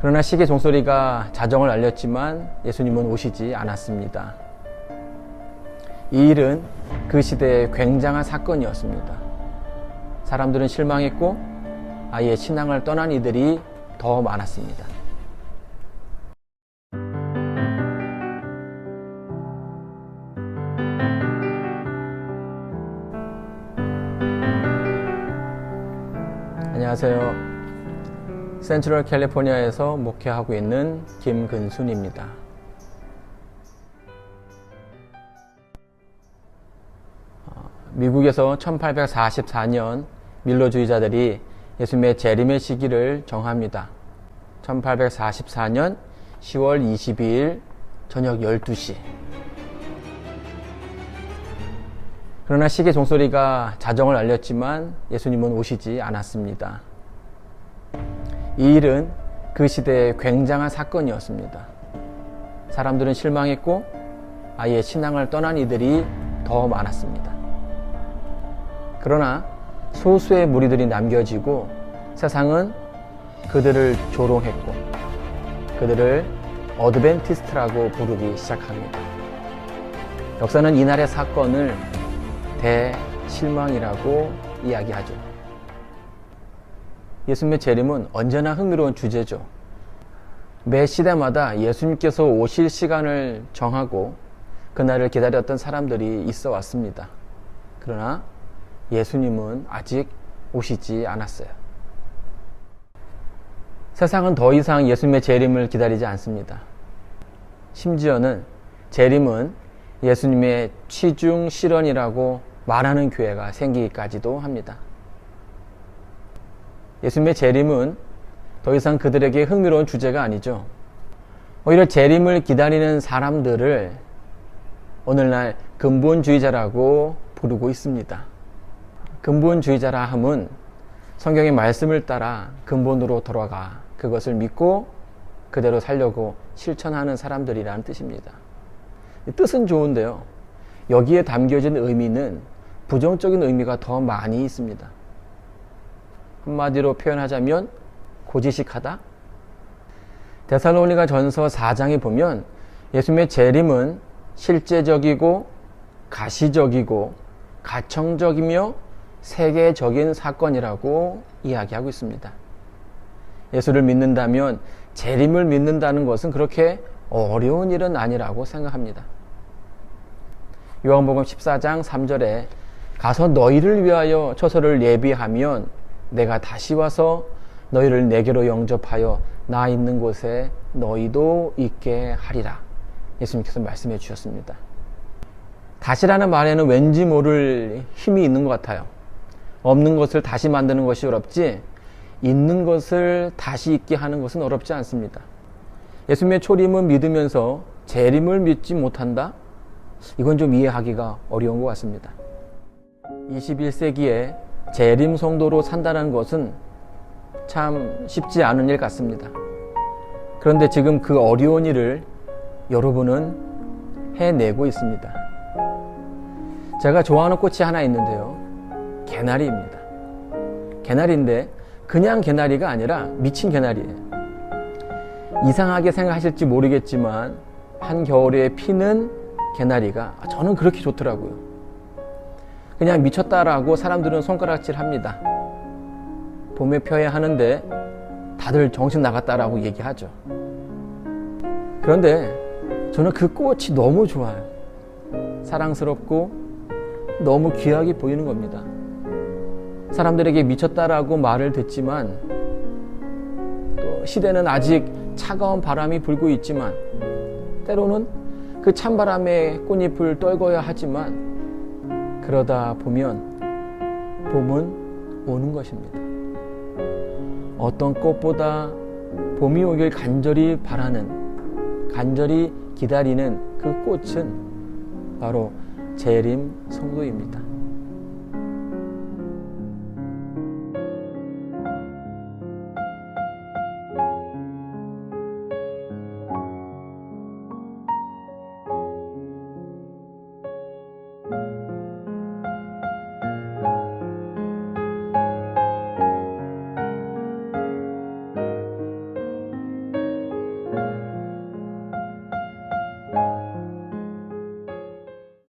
그러나 시계 종소리가 자정을 알렸지만 예수님은 오시지 않았습니다. 이 일은 그 시대의 굉장한 사건이었습니다. 사람들은 실망했고 아예 신앙을 떠난 이들이 더 많았습니다. 안녕하세요. 센트럴 캘리포니아에서 목회하고 있는 김근순입니다. 미국에서 1844년 밀러주의자들이 예수님의 재림의 시기를 정합니다. 1844년 10월 22일 저녁 12시. 그러나 시계 종소리가 자정을 알렸지만 예수님은 오시지 않았습니다. 이 일은 그 시대의 굉장한 사건이었습니다. 사람들은 실망했고 아예 신앙을 떠난 이들이 더 많았습니다. 그러나 소수의 무리들이 남겨지고 세상은 그들을 조롱했고 그들을 어드벤티스트라고 부르기 시작합니다. 역사는 이날의 사건을 대실망이라고 이야기하죠. 예수님의 재림은 언제나 흥미로운 주제죠. 매 시대마다 예수님께서 오실 시간을 정하고 그날을 기다렸던 사람들이 있어 왔습니다. 그러나 예수님은 아직 오시지 않았어요. 세상은 더 이상 예수님의 재림을 기다리지 않습니다. 심지어는 재림은 예수님의 취중 실언이라고 말하는 교회가 생기기까지도 합니다. 예수님의 재림은 더 이상 그들에게 흥미로운 주제가 아니죠. 오히려 재림을 기다리는 사람들을 오늘날 근본주의자라고 부르고 있습니다. 근본주의자라 함은 성경의 말씀을 따라 근본으로 돌아가 그것을 믿고 그대로 살려고 실천하는 사람들이라는 뜻입니다. 뜻은 좋은데요. 여기에 담겨진 의미는 부정적인 의미가 더 많이 있습니다. 한마디로 표현하자면 고지식하다? 데살로니가 전서 4장에 보면 예수님의 재림은 실제적이고 가시적이고 가청적이며 세계적인 사건이라고 이야기하고 있습니다. 예수를 믿는다면 재림을 믿는다는 것은 그렇게 어려운 일은 아니라고 생각합니다. 요한복음 14장 3절에 가서 너희를 위하여 처소를 예비하면 내가 다시 와서 너희를 내게로 영접하여 나 있는 곳에 너희도 있게 하리라. 예수님께서 말씀해 주셨습니다. 다시라는 말에는 왠지 모를 힘이 있는 것 같아요. 없는 것을 다시 만드는 것이 어렵지 있는 것을 다시 있게 하는 것은 어렵지 않습니다. 예수님의 초림을 믿으면서 재림을 믿지 못한다? 이건 좀 이해하기가 어려운 것 같습니다. 21세기에 재림 성도로 산다는 것은 참 쉽지 않은 일 같습니다. 그런데 지금 그 어려운 일을 여러분은 해내고 있습니다. 제가 좋아하는 꽃이 하나 있는데요. 개나리입니다. 개나리인데 그냥 개나리가 아니라 미친 개나리예요. 이상하게 생각하실지 모르겠지만 한겨울에 피는 개나리가 저는 그렇게 좋더라고요. 그냥 미쳤다라고 사람들은 손가락질 합니다. 봄에 펴야 하는데 다들 정신 나갔다라고 얘기하죠. 그런데 저는 그 꽃이 너무 좋아요. 사랑스럽고 너무 귀하게 보이는 겁니다. 사람들에게 미쳤다라고 말을 듣지만 또 시대는 아직 차가운 바람이 불고 있지만 때로는 그 찬바람에 꽃잎을 떨궈야 하지만 그러다 보면 봄은 오는 것입니다. 어떤 꽃보다 봄이 오길 간절히 바라는, 간절히 기다리는 그 꽃은 바로 재림 성도입니다.